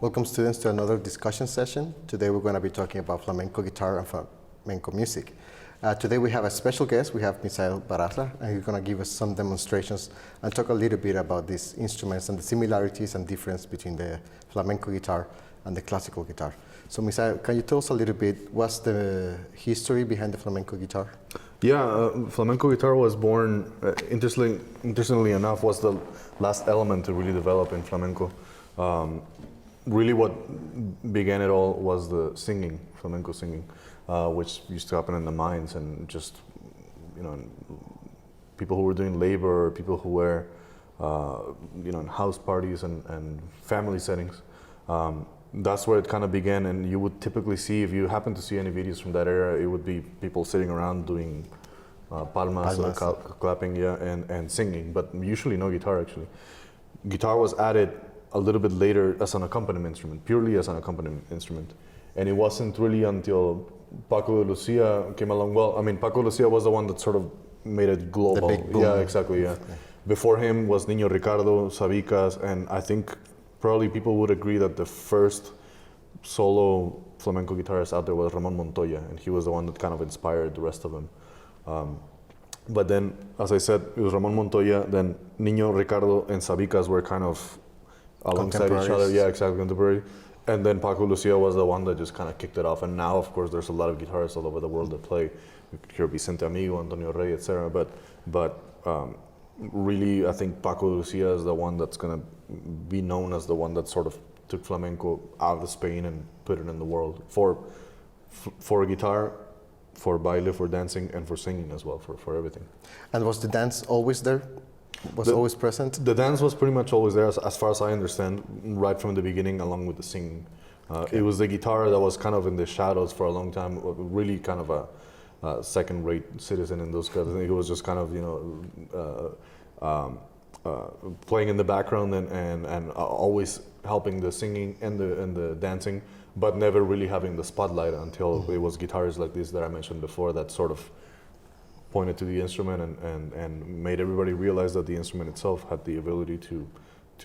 Welcome students to another discussion session. Today we're going to be talking about flamenco guitar and flamenco music. Today we have a special guest. We have Misael Barraza, and he's going to give us some demonstrations and talk a little bit about these instruments and the similarities and difference between the flamenco guitar and the classical guitar. So Misael, can you tell us a little bit what's the history behind the flamenco guitar? Yeah, flamenco guitar was born, interestingly enough, was the last element to really develop in flamenco. Really what began it all was the singing, flamenco singing, which used to happen in the mines and just, people who were doing labor, people who were, in house parties and family settings. That's where it kind of began, and you would typically see, if you happen to see any videos from that era, it would be people sitting around doing palmas. Clapping, yeah, and singing, but usually no guitar actually. Guitar was added a little bit later as an accompaniment instrument, purely as an accompaniment instrument. And it wasn't really until Paco de Lucia came along. Well, I mean, Paco de Lucia was the one that sort of made it global. The big boom. Yeah, exactly, yeah. Okay. Before him was Niño Ricardo, Sabicas, and I think probably people would agree that the first solo flamenco guitarist out there was Ramon Montoya, and he was the one that kind of inspired the rest of them. But then, as I said, it was Ramon Montoya, then Niño Ricardo and Sabicas were kind of alongside each other. Yeah, exactly, contemporary. And then Paco Lucia was the one that just kind of kicked it off. And now, of course, there's a lot of guitarists all over the world that play. You could hear Vicente Amigo, Antonio Rey, etc. But really, I think Paco Lucia is the one that's going to be known as the one that sort of took flamenco out of Spain and put it in the world for guitar, for baile, for dancing, and for singing as well, for everything. And was the dance always there? Always present? The dance was pretty much always there, as far as I understand, right from the beginning, along with the singing. Okay. It was the guitar that was kind of in the shadows for a long time, really kind of a second-rate citizen in those guys. I think it was just kind of, playing in the background and always helping the singing and the dancing, but never really having the spotlight until it was guitarists like this that I mentioned before that sort of pointed to the instrument and made everybody realize that the instrument itself had the ability to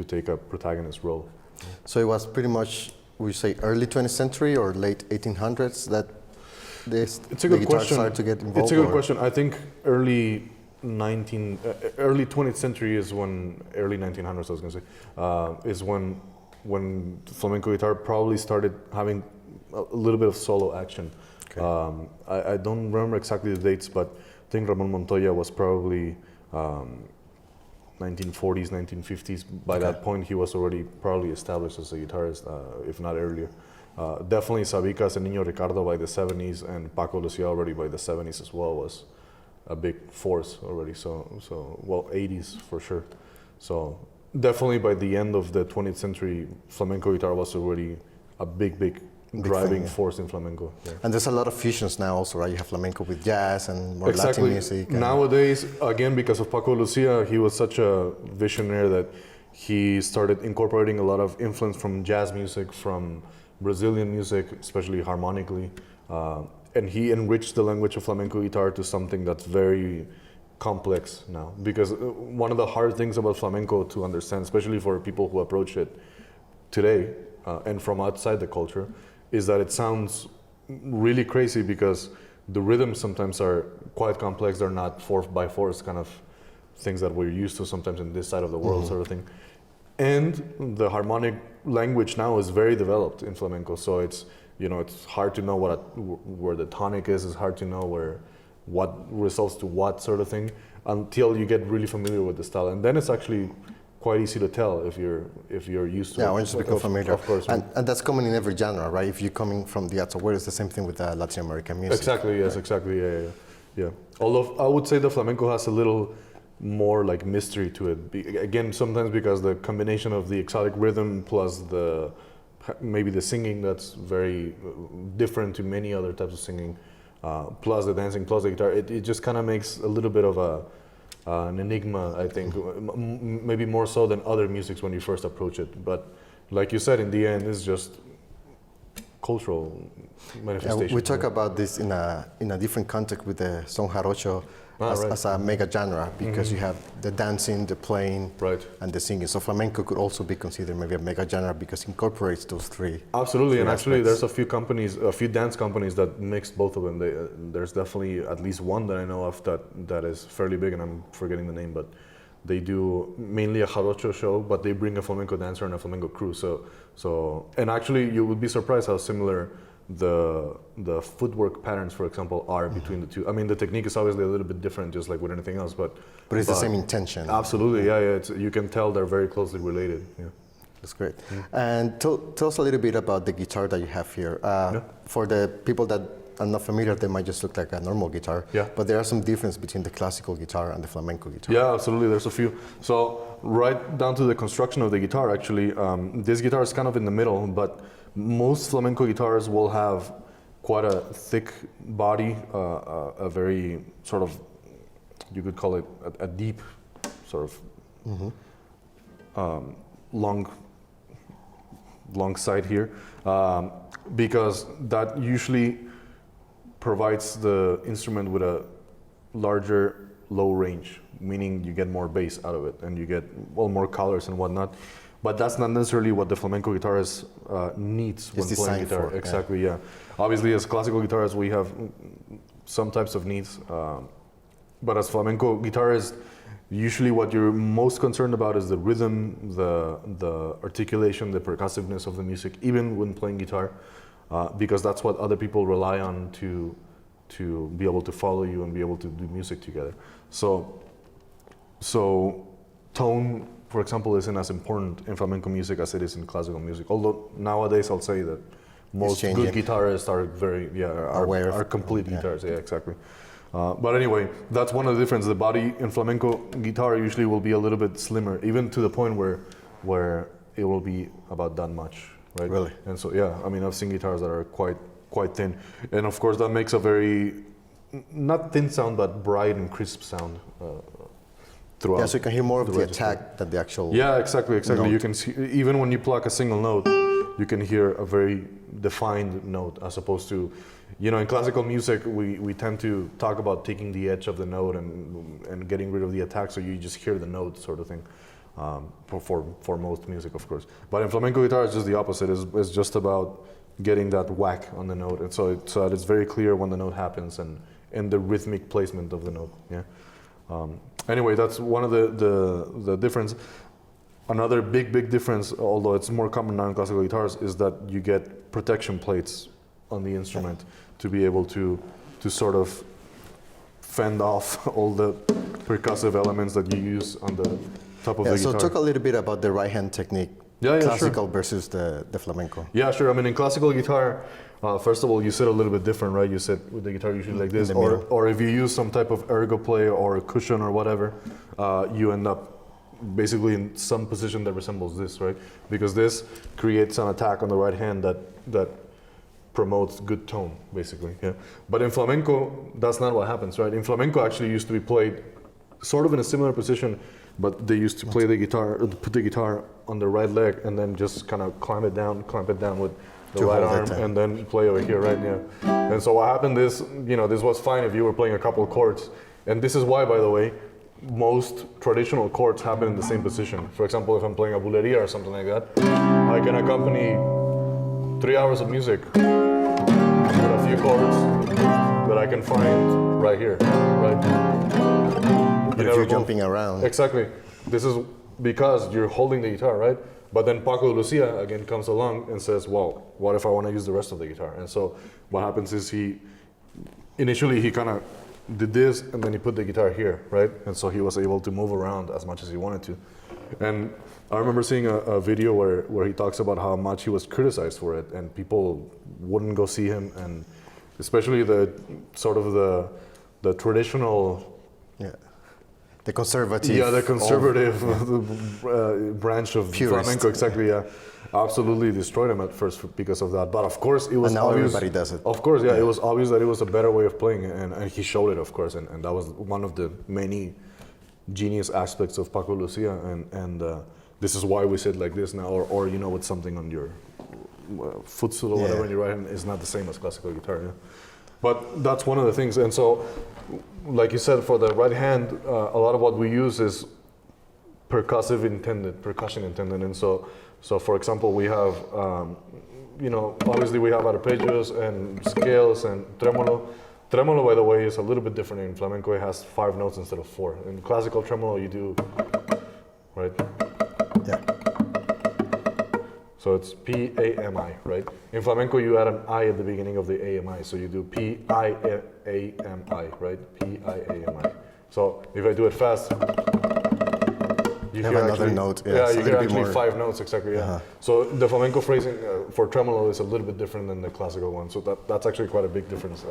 take a protagonist role. So it was pretty much, we say, early 20th century or late 1800s that the guitar started to get involved? It's a good question. I think early 20th century is when, early 1900s I was going to say, is when flamenco guitar probably started having a little bit of solo action. Okay. I don't remember exactly the dates, but I think Ramon Montoya was probably 1940s, 1950s. By that point, he was already probably established as a guitarist, if not earlier. Definitely Sabicas and Niño Ricardo by the 70s, and Paco Lucia already by the 70s as well was a big force already. So well, 80s for sure. So definitely by the end of the 20th century, flamenco guitar was already a big driving force in flamenco. Yeah. And there's a lot of fusions now also, right? You have flamenco with jazz and more Latin music. Nowadays, again, because of Paco Lucia, he was such a visionary that he started incorporating a lot of influence from jazz music, from Brazilian music, especially harmonically. And he enriched the language of flamenco guitar to something that's very complex now. Because one of the hard things about flamenco to understand, especially for people who approach it today and from outside the culture, is that it sounds really crazy because the rhythms sometimes are quite complex. They're not 4x4 kind of things that we're used to sometimes in this side of the world, sort of thing. And the harmonic language now is very developed in flamenco, so it's hard to know where the tonic is. It's hard to know what results to what sort of thing until you get really familiar with the style, and then it's actually quite easy to tell if you're used to it. Yeah, once you become familiar. Of course. And that's common in every genre, right? If you're coming from the outside world, it's the same thing with Latin American music. Exactly, yes, right? Exactly, yeah. Although I would say the flamenco has a little more like mystery to it. Again, sometimes because the combination of the exotic rhythm plus maybe the singing that's very different to many other types of singing, plus the dancing, plus the guitar, it just kind of makes a little bit of an enigma, I think, maybe more so than other musics when you first approach it. But like you said, in the end, it's just cultural manifestation. We talk about this in a different context with the son jarocho as a mega genre because you have the dancing, the playing, Right. and the singing. So flamenco could also be considered maybe a mega genre because it incorporates those three. Absolutely, and actually, aspects. there's a few dance companies that mix both of them. There's definitely at least one that I know of that is fairly big, and I'm forgetting the name, but they do mainly a jarocho show, but they bring a flamenco dancer and a flamenco crew. So, and actually, you would be surprised how similar the footwork patterns, for example, are between the two. I mean, the technique is obviously a little bit different, just like with anything else, but it's the same intention. Absolutely, yeah. You can tell they're very closely related. Yeah. That's great. And tell us a little bit about the guitar that you have here. For the people that are not familiar, they might just look like a normal guitar. Yeah. But there are some difference between the classical guitar and the flamenco guitar. Yeah, absolutely. There's a few. So right down to the construction of the guitar, actually, this guitar is kind of in the middle, but most flamenco guitars will have quite a thick body, a very sort of, you could call it a deep sort of long side here, because that usually provides the instrument with a larger low range, meaning you get more bass out of it and you get more colors and whatnot. But that's not necessarily what the flamenco guitarist needs when playing guitar. For, exactly, yeah. Obviously, as classical guitarists, we have some types of needs, but as flamenco guitarists, usually what you're most concerned about is the rhythm, the articulation, the percussiveness of the music, even when playing guitar, because that's what other people rely on to be able to follow you and be able to do music together. So tone, for example, isn't as important in flamenco music as it is in classical music. Although nowadays I'll say that most good guitarists are very are complete guitarists. Yeah, exactly. But anyway, that's one of the differences. The body in flamenco guitar usually will be a little bit slimmer, even to the point where it will be about that much, right? Really? And so, yeah, I mean, I've seen guitars that are quite thin. And of course, that makes a very, not thin sound, but bright and crisp sound throughout. Yeah, so you can hear more of the attack than the actual. Yeah, exactly. Note. You can see, even when you pluck a single note, you can hear a very defined note as opposed to, in classical music, we tend to talk about taking the edge of the note and getting rid of the attack, so you just hear the note sort of thing, for most music, of course. But in flamenco guitar, it's just the opposite. It's just about getting that whack on the note, and so that it's very clear when the note happens and the rhythmic placement of the note. Yeah. Anyway, that's one of the difference. Another big difference, although it's more common now in classical guitars, is that you get protection plates on the instrument to be able to sort of fend off all the percussive elements that you use on the top of the guitar. So talk a little bit about the right hand technique, classical versus the flamenco. Yeah, sure. I mean, in classical guitar, first of all, you sit a little bit different, right? You sit with the guitar usually like this, or if you use some type of ergo play or a cushion or whatever, you end up basically in some position that resembles this, right? Because this creates an attack on the right hand that promotes good tone, basically. Yeah. But in flamenco, that's not what happens, right? In flamenco, actually used to be played sort of in a similar position, but they used to play the guitar, put the guitar on the right leg, and then just kind of clamp it down with the right arm, and then play over here, right? Yeah. And so what happened is, this was fine if you were playing a couple of chords, and this is why, by the way, most traditional chords happen in the same position. For example, if I'm playing a Buleria or something like that, I can accompany 3 hours of music with a few chords that I can find right here, right? But if you're jumping around. Exactly. This is because you're holding the guitar, right? But then Paco de Lucia again comes along and says, well, what if I want to use the rest of the guitar? And so what happens is initially he kind of did this, and then he put the guitar here, right? And so he was able to move around as much as he wanted to. And I remember seeing a video where he talks about how much he was criticized for it, and people wouldn't go see him, and especially the traditional, the conservative, the conservative branch of purist. flamenco, exactly, yeah. Absolutely destroyed him at first because of that. But of course, it was and now obvious. Everybody does it. Of course, yeah, it was obvious that it was a better way of playing, and he showed it, of course, and that was one of the many genius aspects of Paco Lucia, and this is why we sit like this now, or with something on your footstool or whatever in your right hand is not the same as classical guitar. Yeah. But that's one of the things. And so, like you said, for the right hand, a lot of what we use is percussion intended. And so for example, we have, obviously we have arpeggios and scales and tremolo. Tremolo, by the way, is a little bit different in flamenco. It has 5 notes instead of 4. In classical tremolo, you do, right? Yeah. So it's P-A-M-I, right? In flamenco, you add an I at the beginning of the A-M-I. So you do P-I-A-M-I, right? P-I-A-M-I. So if I do it fast, you have hear another actually, note. Yeah, you hear actually more. 5 notes, exactly, yeah. So the flamenco phrasing for tremolo is a little bit different than the classical one. So that's actually quite a big difference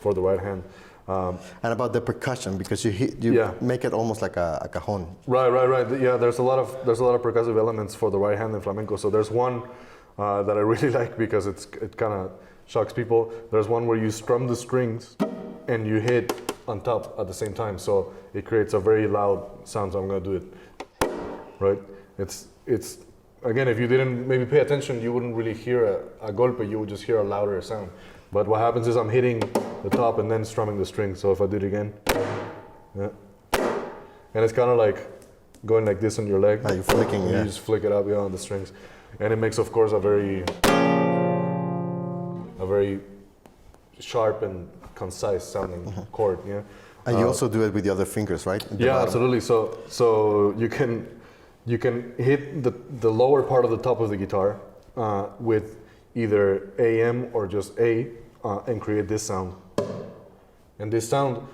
for the right hand. And about the percussion, because you make it almost like a cajon. Right. Yeah, there's a lot of percussive elements for the right hand in flamenco. So there's one that I really like because it kind of shocks people. There's one where you strum the strings and you hit on top at the same time. So it creates a very loud sound. So I'm going to do it. Right? It's again, if you didn't maybe pay attention, you wouldn't really hear a golpe. You would just hear a louder sound. But what happens is I'm hitting the top and then strumming the string. So if I do it again, yeah, and it's kind of like going like this on your leg. You're flicking, You just flick it up, on the strings, and it makes, of course, a very sharp and concise sounding chord. Yeah. And you also do it with the other fingers, right? Yeah, absolutely. So you can hit the lower part of the top of the guitar with either AM or just A and create this sound. And this sound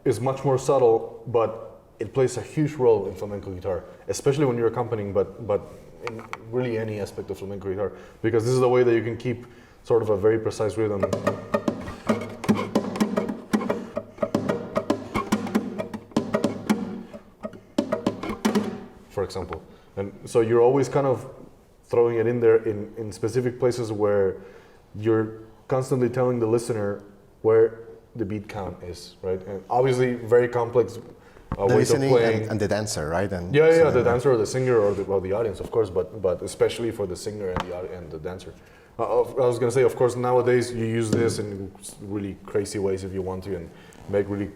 is much more subtle, but it plays a huge role in flamenco guitar, especially when you're accompanying, but in really any aspect of flamenco guitar, because this is the way that you can keep sort of a very precise rhythm. For example. And so you're always kind of throwing it in there in specific places where you're constantly telling the listener where the beat count is, right? And obviously very complex ways of playing. And the dancer, right? And the dancer or the singer or the audience, of course, but especially for the singer and the dancer. I was going to say, of course, nowadays you use this in really crazy ways if you want to and make really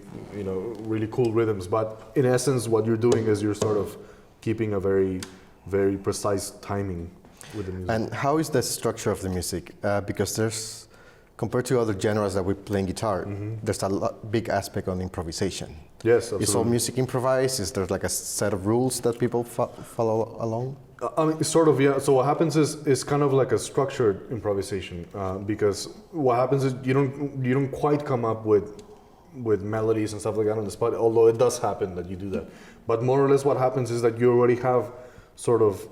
cool rhythms. But in essence, what you're doing is you're sort of keeping a very, very precise timing with the music. And how is the structure of the music? Because there's, compared to other genres that we play in guitar, there's a big aspect on improvisation. Yes, absolutely. Is all music improvised? Is there like a set of rules that people follow along? I mean, sort of, yeah. So what happens is kind of like a structured improvisation because what happens is you don't quite come up with melodies and stuff like that on the spot, although it does happen that you do that. But more or less what happens is that you already have sort of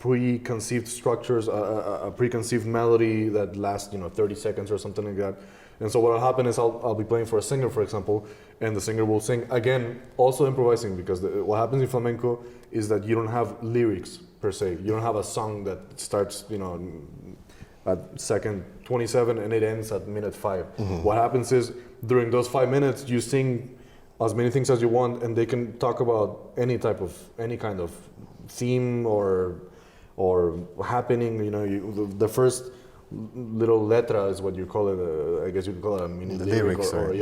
preconceived structures, a preconceived melody that lasts 30 seconds or something like that. And so what will happen is I'll be playing for a singer, for example, and the singer will sing, again, also improvising, because what happens in flamenco is that you don't have lyrics per se. You don't have a song that starts, at second 27 and it ends at minute 5. What happens is during those 5 minutes you sing as many things as you want, and they can talk about any kind of theme or happening. The first little letra is what you call it. I guess you could call it a mini lyric or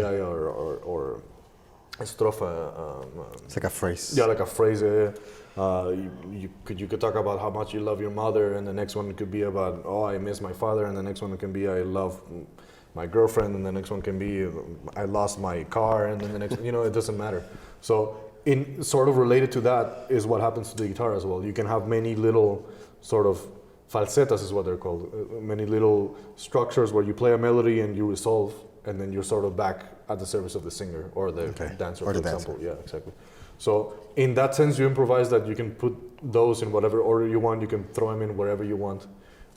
estrofa. It's like a phrase. Yeah, like a phrase. You could talk about how much you love your mother, and the next one could be about, oh, I miss my father, and the next one can be, I love my girlfriend, and the next one can be, I lost my car, and then the next, it doesn't matter. So in sort of related to that is what happens to the guitar as well. You can have many little sort of falsetas is what they're called, many little structures where you play a melody and you resolve, and then you're sort of back at the service of the singer or the dancer, for example. Yeah, exactly. So in that sense, you improvise that you can put those in whatever order you want. You can throw them in wherever you want.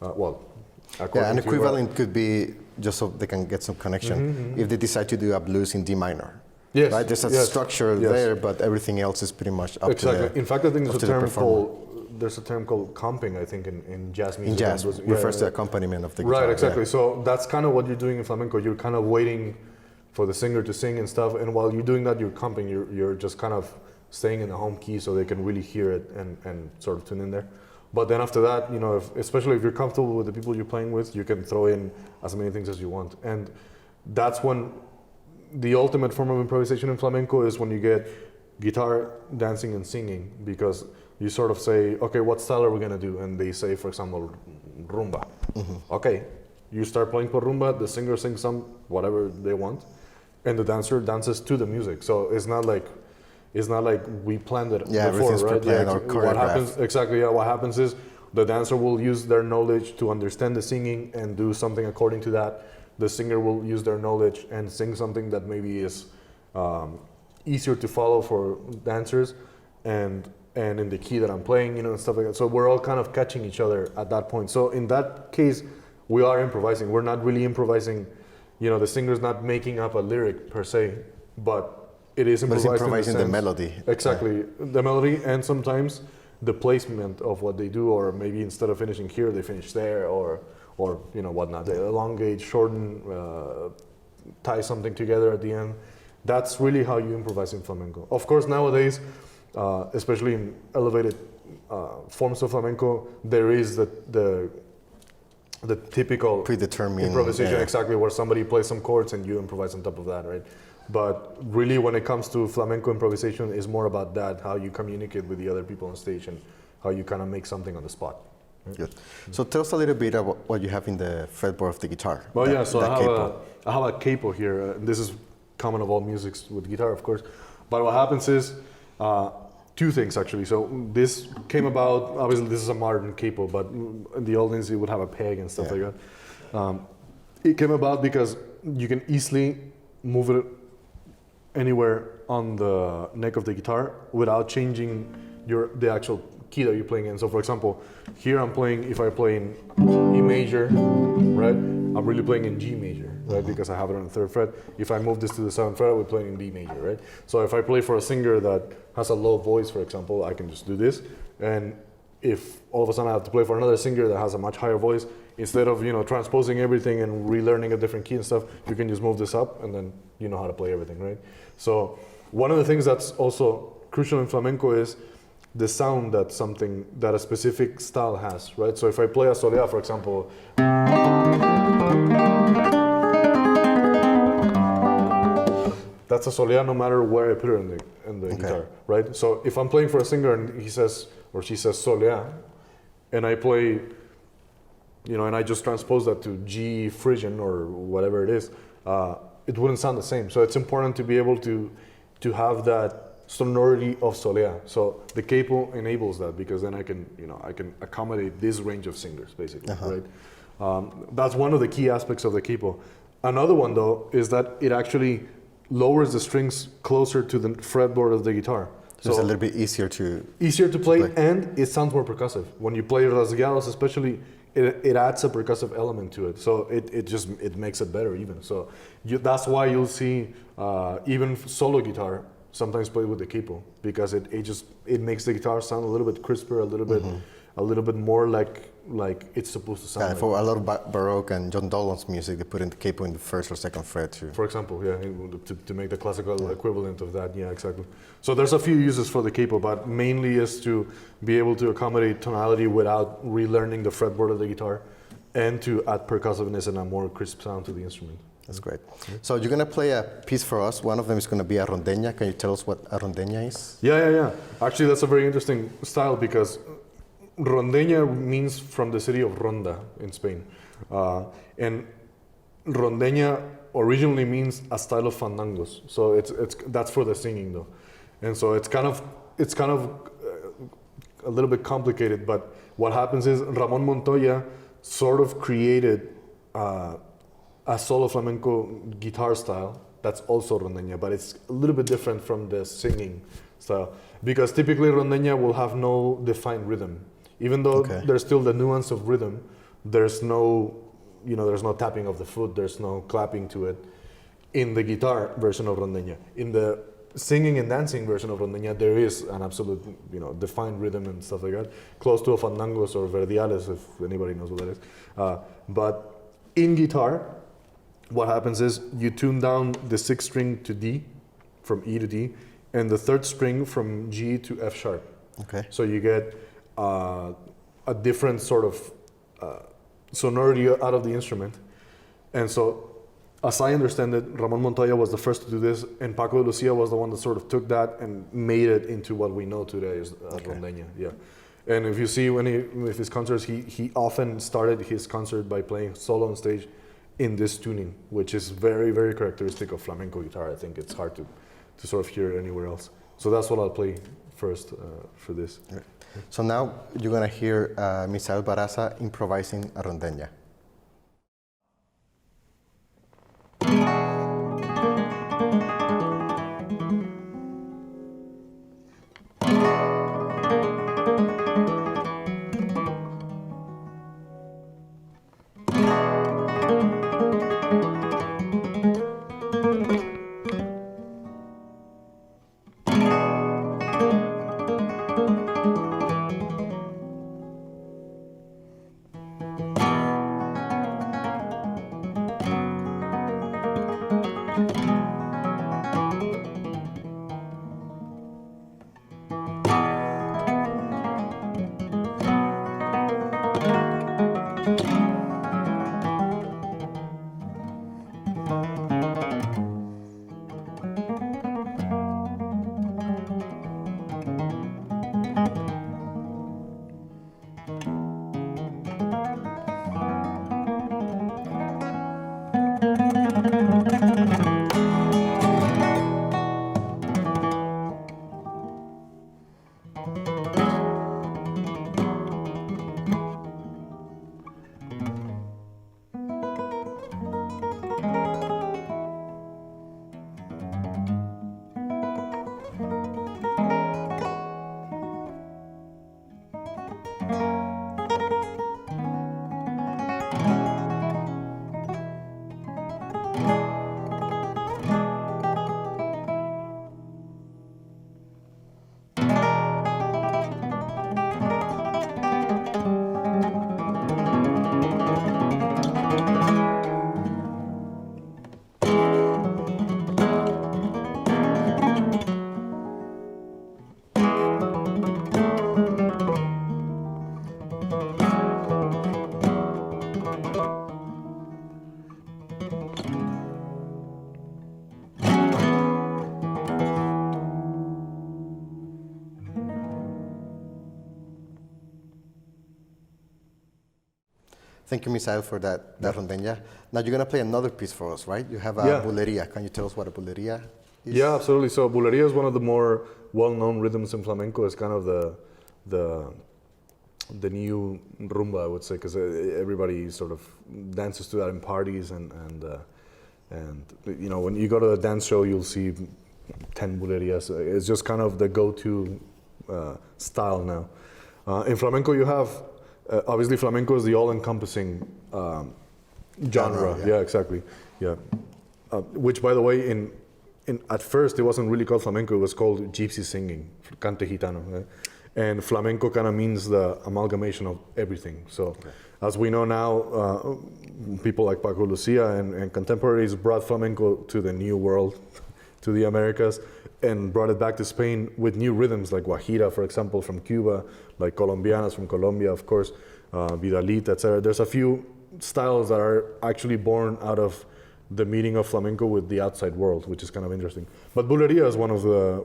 An equivalent could be, just so they can get some connection, if they decide to do a blues in D minor. Yes. Right? There's a structure there, but everything else is pretty much up to the In fact, I think there's a term called comping, I think, in jazz music. In jazz, refers to accompaniment of the guitar. Right, exactly. Yeah. So that's kind of what you're doing in flamenco. You're kind of waiting for the singer to sing and stuff, and while you're doing that, you're comping. You're just kind of staying in the home key so they can really hear it and sort of tune in there. But then after that, especially if you're comfortable with the people you're playing with, you can throw in as many things as you want. And that's when the ultimate form of improvisation in flamenco is when you get guitar, dancing, and singing, because you sort of say, okay, what style are we gonna do? And they say, for example, rumba. Okay, you start playing por rumba, the singer sings some whatever they want, and the dancer dances to the music. So it's not like we planned it before, everything's right? pre-planned or What happens choreographed. exactly? Yeah, what happens is the dancer will use their knowledge to understand the singing and do something according to that. The singer will use their knowledge and sing something that maybe is easier to follow for dancers, and in the key that I'm playing, and stuff like that. So we're all kind of catching each other at that point. So in that case, we are improvising. We're not really improvising. The singer's not making up a lyric per se, but it is But it's improvising, improvising the melody. Exactly, the melody, and sometimes the placement of what they do, or maybe instead of finishing here, they finish there, or whatnot. They elongate, shorten, tie something together at the end. That's really how you improvise in flamenco. Of course, nowadays, especially in elevated forms of flamenco, there is the typical Predetermined improvisation, exactly, where somebody plays some chords and you improvise on top of that, right? But really, when it comes to flamenco improvisation, is more about that, how you communicate with the other people on stage and how you kind of make something on the spot. Right? Good. So tell us a little bit about what you have in the fretboard of the guitar. Well, that, so that I have a capo here. This is common of all musics with guitar, of course. But what happens is two things, actually. So this came about, obviously this is a modern capo, but in the old days it would have a peg and stuff like that. It came about because you can easily move it anywhere on the neck of the guitar without changing the actual key that you're playing in. So for example, here I'm playing, if I play in E major, right? I'm really playing in G major, right? Because I have it on the 3rd fret. If I move this to the 7th fret, I would play in D major, right? So if I play for a singer that has a low voice, for example, I can just do this. And if all of a sudden I have to play for another singer that has a much higher voice, instead of transposing everything and relearning a different key and stuff, you can just move this up and then you know how to play everything, right? So one of the things that's also crucial in flamenco is the sound that a specific style has, right? So if I play a solea, for example, that's a solea no matter where I put it in the guitar, right? So if I'm playing for a singer and he says or she says solea, and I play, and I just transpose that to G Frisian or whatever it is, it wouldn't sound the same. So it's important to be able to have that sonority of solea. So the capo enables that, because then I can accommodate this range of singers, basically, right? That's one of the key aspects of the capo. Another one, though, is that it actually lowers the strings closer to the fretboard of the guitar. So it's a little bit easier to play, and it sounds more percussive. When you play Barraza-Diaz, especially, it adds a percussive element to it. So it makes it better even. So that's why you'll see even solo guitar sometimes played with the capo, because it makes the guitar sound a little bit crisper, a little bit more like it's supposed to sound. Yeah, for a lot of Baroque and John Dolan's music, they put in the capo in the 1st or 2nd fret too. For example, to make the classical equivalent of that, exactly. So there's a few uses for the capo, but mainly is to be able to accommodate tonality without relearning the fretboard of the guitar, and to add percussiveness and a more crisp sound to the instrument. That's great. So you're going to play a piece for us. One of them is going to be a rondeña. Can you tell us what a rondeña is? Yeah. Actually, that's a very interesting style, because Rondeña means from the city of Ronda in Spain. And Rondeña originally means a style of fandangos. So that's for the singing, though. And so it's kind of a little bit complicated, but what happens is Ramon Montoya sort of created a solo flamenco guitar style that's also rondeña, but it's a little bit different from the singing style, because typically rondeña will have no defined rhythm. Even though there's still the nuance of rhythm, there's no tapping of the foot, there's no clapping to it. In the guitar version of rondeña, in the singing and dancing version of rondeña, there is an absolute, defined rhythm and stuff like that, close to a fandangos or verdiales, if anybody knows what that is. But in guitar, what happens is you tune down the 6th string to D, from E to D, and the 3rd string from G to F sharp. Okay. So you get a different sort of sonority out of the instrument. And so as I understand it, Ramon Montoya was the first to do this, and Paco de Lucia was the one that sort of took that and made it into what we know today as Rondeña. Yeah, and if you see with his concerts, he often started his concert by playing solo on stage in this tuning, which is very, very characteristic of flamenco guitar. I think it's hard to sort of hear it anywhere else. So that's what I'll play first for this. Right. So now you're gonna hear Misael Barraza improvising a rondeña. Thank you, Misael, for that rondeña. Now you're gonna play another piece for us, right? You have a Buleria. Can you tell us what a Buleria is? Yeah, absolutely. So Buleria is one of the more well-known rhythms in flamenco. It's kind of the new rumba, I would say, because everybody sort of dances to that in parties, and you know, when you go to a dance show, you'll see 10 Bulerias. It's just kind of the go-to style now. In flamenco, you have obviously flamenco is the all-encompassing genre. Yeah, exactly. Yeah, which, by the way, in at first it wasn't really called flamenco. It was called gypsy singing, cante gitano. And flamenco kind of means the amalgamation of everything. So, as we know now, people like Paco Lucia and contemporaries brought flamenco to the New World, to the Americas, and brought it back to Spain with new rhythms like guajira, for example, from Cuba, like colombianas from Colombia, of course, vidalita, etc. There's a few styles that are actually born out of the meeting of flamenco with the outside world, which is kind of interesting. But Buleria is one of the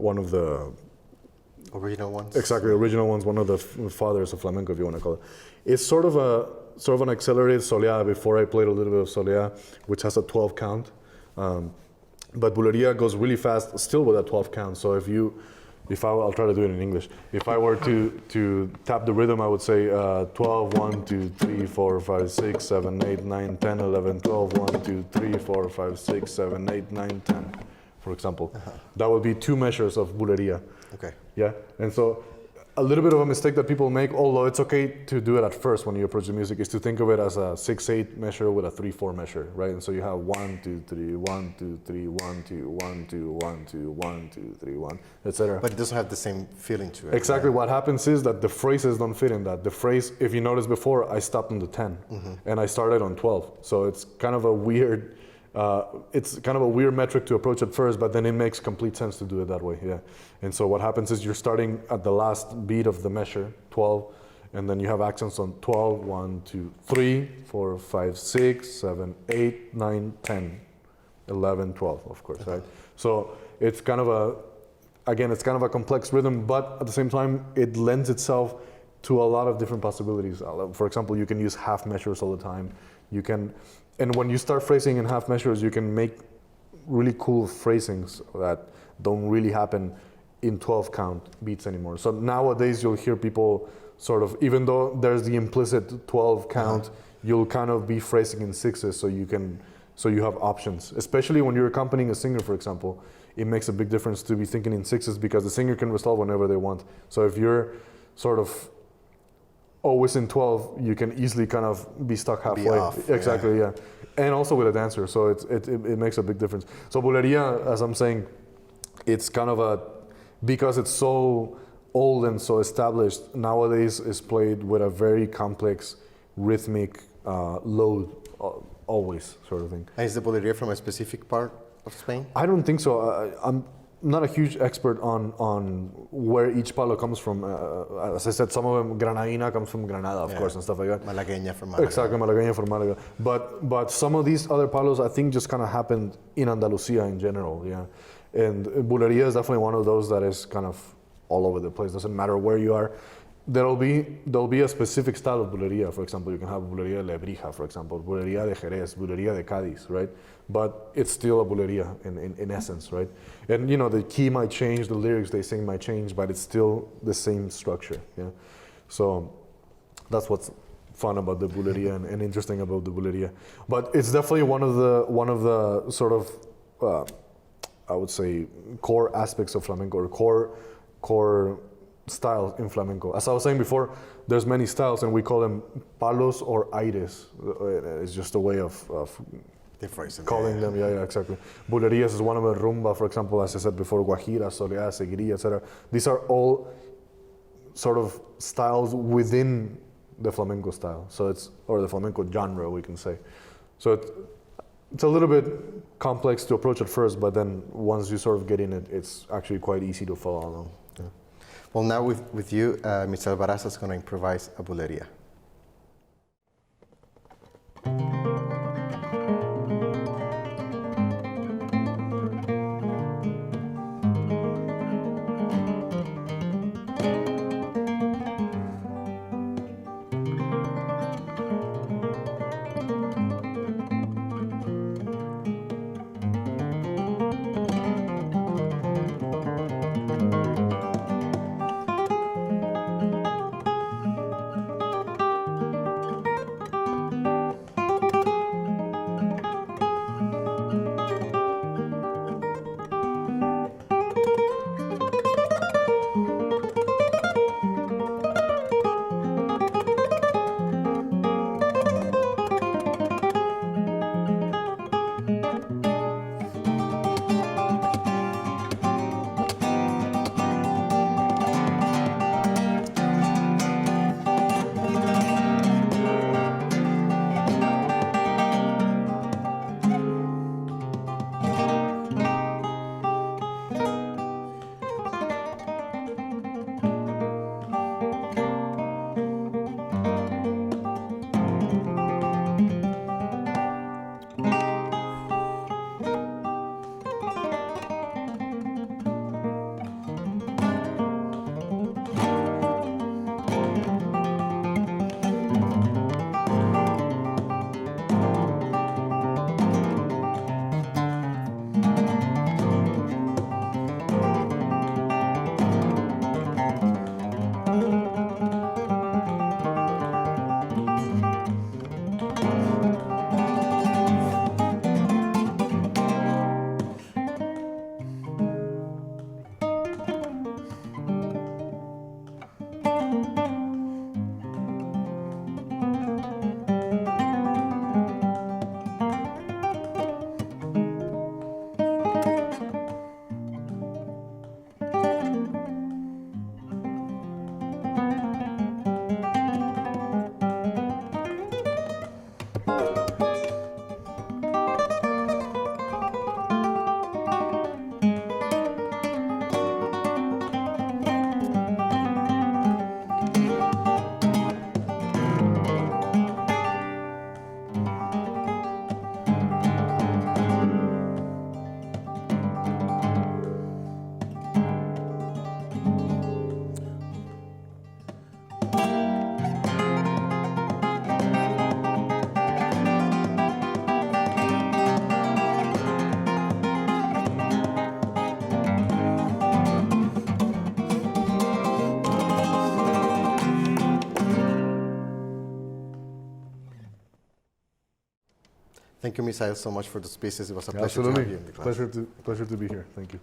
original ones. Exactly, original ones. One of the fathers of flamenco, if you want to call it. It's sort of an accelerated soleá. Before I played a little bit of soleá, which has a 12 count. But Buleria goes really fast, still with a 12 count. So I'll try to do it in English. If I were to tap the rhythm, I would say 12, 1, 2, 3, 4, 5, 6, 7, 8, 9, 10, 11, 12, 1, 2, 3, 4, 5, 6, 7, 8, 9, 10, for example. That would be 2 measures of Buleria. Okay. Yeah, and so a little bit of a mistake that people make, although it's okay to do it at first when you approach the music, is to think of it as a 6/8 measure with a 3/4 measure, right? And so you have 1, 2, 3, 1, 2, 3, 1, 2, 1, 2, 1, 2, 1, 2, 3, 1, etc. But it doesn't have the same feeling to it. Exactly. Right? What happens is that the phrases don't fit in that. The phrase, if you noticed before, I stopped on the 10 and I started on 12. So it's kind of a weird. It's kind of a weird metric to approach at first, but then it makes complete sense to do it that way. Yeah. And so what happens is you're starting at the last beat of the measure, 12, and then you have accents on 12, 1, 2, 3, 4, 5, 6, 7, 8, 9, 10. 11, 12, of course, right? So it's kind of a complex rhythm, but at the same time, it lends itself to a lot of different possibilities. For example, you can use half measures all the time. And when you start phrasing in half measures, you can make really cool phrasings that don't really happen in 12 count beats anymore. So nowadays you'll hear people sort of, even though there's the implicit 12 count, you'll kind of be phrasing in sixes so you have options. Especially when you're accompanying a singer, for example, it makes a big difference to be thinking in sixes because the singer can resolve whenever they want. So if you're sort of always in 12, you can easily kind of be stuck halfway. Be off, exactly, yeah. And also with a dancer, so it makes a big difference. So Buleria, as I'm saying, it's kind of because it's so old and so established, nowadays is played with a very complex rhythmic load, always, sort of thing. And is the Buleria from a specific part of Spain? I don't think so. I'm not a huge expert on where each palo comes from. As I said, some of them, Granadina comes from Granada, of course, and stuff like that. Malagueña from Malaga. Exactly, Malagueña from Malaga. But some of these other palos, I think, just kind of happened in Andalusia in general, yeah. And Buleria is definitely one of those that is kind of all over the place. Doesn't matter where you are. There'll be a specific style of Buleria. For example, you can have Buleria de Lebrija, for example, Buleria de Jerez, Buleria de Cádiz, right? But it's still a Buleria in essence, right? And you know, the key might change, the lyrics they sing might change, but it's still the same structure, yeah? So that's what's fun about the Buleria and interesting about the Buleria. But it's definitely one of the sort of, I would say, core aspects of flamenco, or core styles in flamenco. As I was saying before, there's many styles and we call them palos or aires. It's just a way of calling them, yeah, exactly. Bulerias is one of them, rumba, for example, as I said before, guajira, soleá, seguiría, etc. These are all sort of styles within the flamenco style, or the flamenco genre, we can say. So it's a little bit complex to approach at first, but then once you sort of get in it, it's actually quite easy to follow along. Yeah. Well, now with you, Misael Barraza is going to improvise a Buleria. Thank you, Misael, so much for this pieces. It was a pleasure to have you Absolutely. in the class. Pleasure to be here. Thank you.